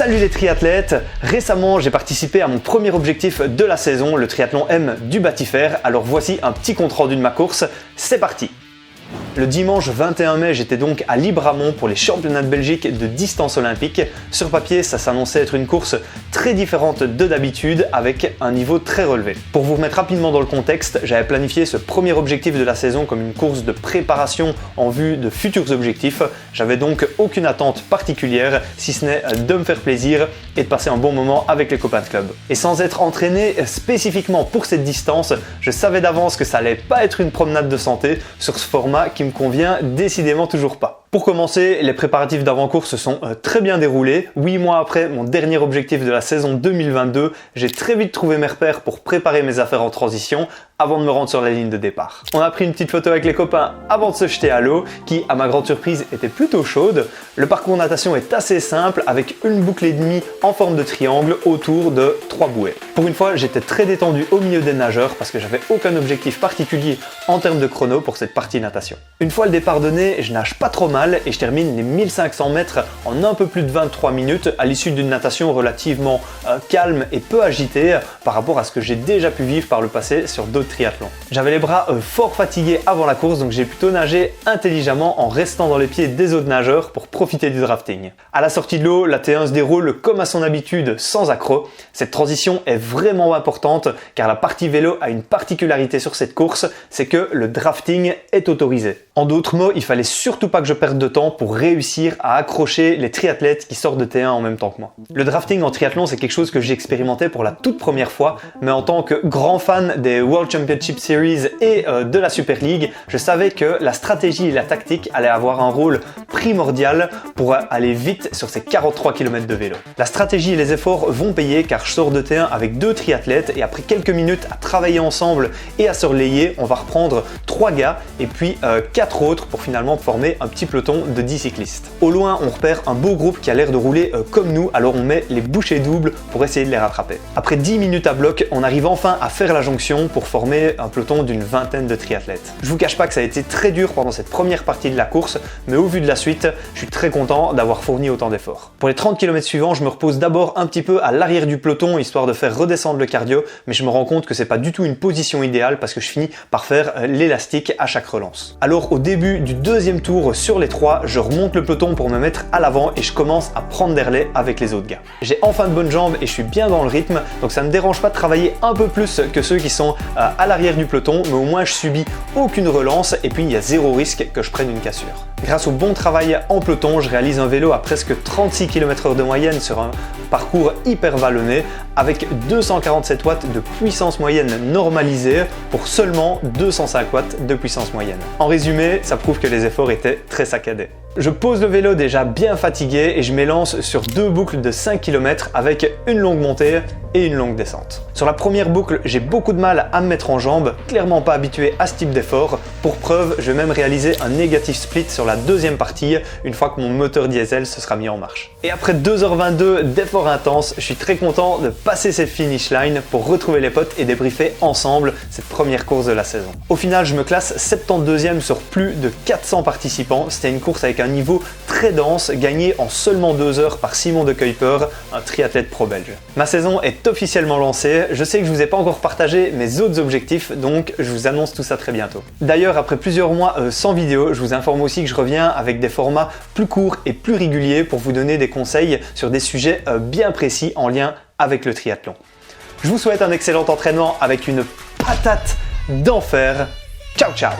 Salut les triathlètes! Récemment, j'ai participé à mon premier objectif de la saison, le triathlon M du Batifère. Alors voici un petit compte rendu de ma course, c'est parti! Le dimanche 21 mai, j'étais donc à Libramont pour les championnats de Belgique de distance olympique. Sur papier, ça s'annonçait être une course très différente de d'habitude avec un niveau très relevé. Pour vous remettre rapidement dans le contexte, j'avais planifié ce premier objectif de la saison comme une course de préparation en vue de futurs objectifs. J'avais donc aucune attente particulière, si ce n'est de me faire plaisir et de passer un bon moment avec les copains de club. Et sans être entraîné spécifiquement pour cette distance, je savais d'avance que ça allait pas être une promenade de santé sur ce format qui me convient décidément toujours pas. Pour commencer, les préparatifs d'avant-course se sont très bien déroulés. 8 mois après mon dernier objectif de la saison 2022, j'ai très vite trouvé mes repères pour préparer mes affaires en transition avant de me rendre sur la ligne de départ. On a pris une petite photo avec les copains avant de se jeter à l'eau, qui, à ma grande surprise, était plutôt chaude. Le parcours natation est assez simple, avec une boucle et demie en forme de triangle autour de 3 bouées. Pour une fois, j'étais très détendu au milieu des nageurs parce que j'avais aucun objectif particulier en termes de chrono pour cette partie natation. Une fois le départ donné, je nage pas trop mal et je termine les 1500 mètres en un peu plus de 23 minutes à l'issue d'une natation relativement calme et peu agitée par rapport à ce que j'ai déjà pu vivre par le passé sur d'autres triathlons. J'avais les bras fort fatigués avant la course, donc j'ai plutôt nagé intelligemment en restant dans les pieds des autres nageurs pour profiter du drafting. À la sortie de l'eau, la T1 se déroule comme à son habitude sans accroc. Cette transition est vraiment importante car la partie vélo a une particularité sur cette course, c'est que le drafting est autorisé. En d'autres mots, il fallait surtout pas que je perde de temps pour réussir à accrocher les triathlètes qui sortent de T1 en même temps que moi. Le drafting en triathlon, c'est quelque chose que j'ai expérimenté pour la toute première fois, mais en tant que grand fan des World Championship Series et de la Super League, je savais que la stratégie et la tactique allaient avoir un rôle primordial pour aller vite sur ces 43 km de vélo. La stratégie et les efforts vont payer car je sors de T1 avec 2 triathlètes et après quelques minutes à travailler ensemble et à se relayer, on va reprendre 3 gars et puis 4 autres pour finalement former un petit peloton de 10 cyclistes. Au loin, on repère un beau groupe qui a l'air de rouler comme nous, alors on met les bouchées doubles pour essayer de les rattraper. Après 10 minutes à bloc, on arrive enfin à faire la jonction pour former un peloton d'une vingtaine de triathlètes. Je vous cache pas que ça a été très dur pendant cette première partie de la course, mais au vu de la suite, je suis très content d'avoir fourni autant d'efforts. Pour les 30 km suivants, je me repose d'abord un petit peu à l'arrière du peloton, histoire de faire redescendre le cardio, mais je me rends compte que c'est pas du tout une position idéale parce que je finis par faire l'élastique à chaque relance. Alors au début du deuxième tour sur les 3, je remonte le peloton pour me mettre à l'avant et je commence à prendre des relais avec les autres gars. J'ai enfin de bonnes jambes et je suis bien dans le rythme, donc ça me dérange pas de travailler un peu plus que ceux qui sont à l'arrière du peloton, mais au moins je subis aucune relance et puis il y a zéro risque que je prenne une cassure. Grâce au bon travail en peloton, je réalise un vélo à presque 36 km/h de moyenne sur un parcours hyper vallonné avec 247 watts de puissance moyenne normalisée pour seulement 205 watts de puissance moyenne. En résumé, ça prouve que les efforts étaient très saccadés. Je pose le vélo déjà bien fatigué et je m'élance sur 2 boucles de 5 km avec une longue montée et une longue descente. Sur la première boucle, j'ai beaucoup de mal à me mettre en jambes, clairement pas habitué à ce type d'effort. Pour preuve, je vais même réaliser un négatif split sur la deuxième partie une fois que mon moteur diesel se sera mis en marche. Et après 2h22 d'efforts intenses, je suis très content de passer cette finish line pour retrouver les potes et débriefer ensemble cette première course de la saison. Au final, je me classe 72e sur plus de 400 participants. C'était une course avec un niveau très dense, gagné en seulement 2 heures par Simon de Kuiper, un triathlète pro-belge. Ma saison est officiellement lancée. Je sais que je vous ai pas encore partagé mes autres objectifs, donc je vous annonce tout ça très bientôt. D'ailleurs, après plusieurs mois sans vidéo, je vous informe aussi que je reviens avec des formats plus courts et plus réguliers pour vous donner des conseils sur des sujets bien précis en lien avec le triathlon. Je vous souhaite un excellent entraînement avec une patate d'enfer. Ciao ciao!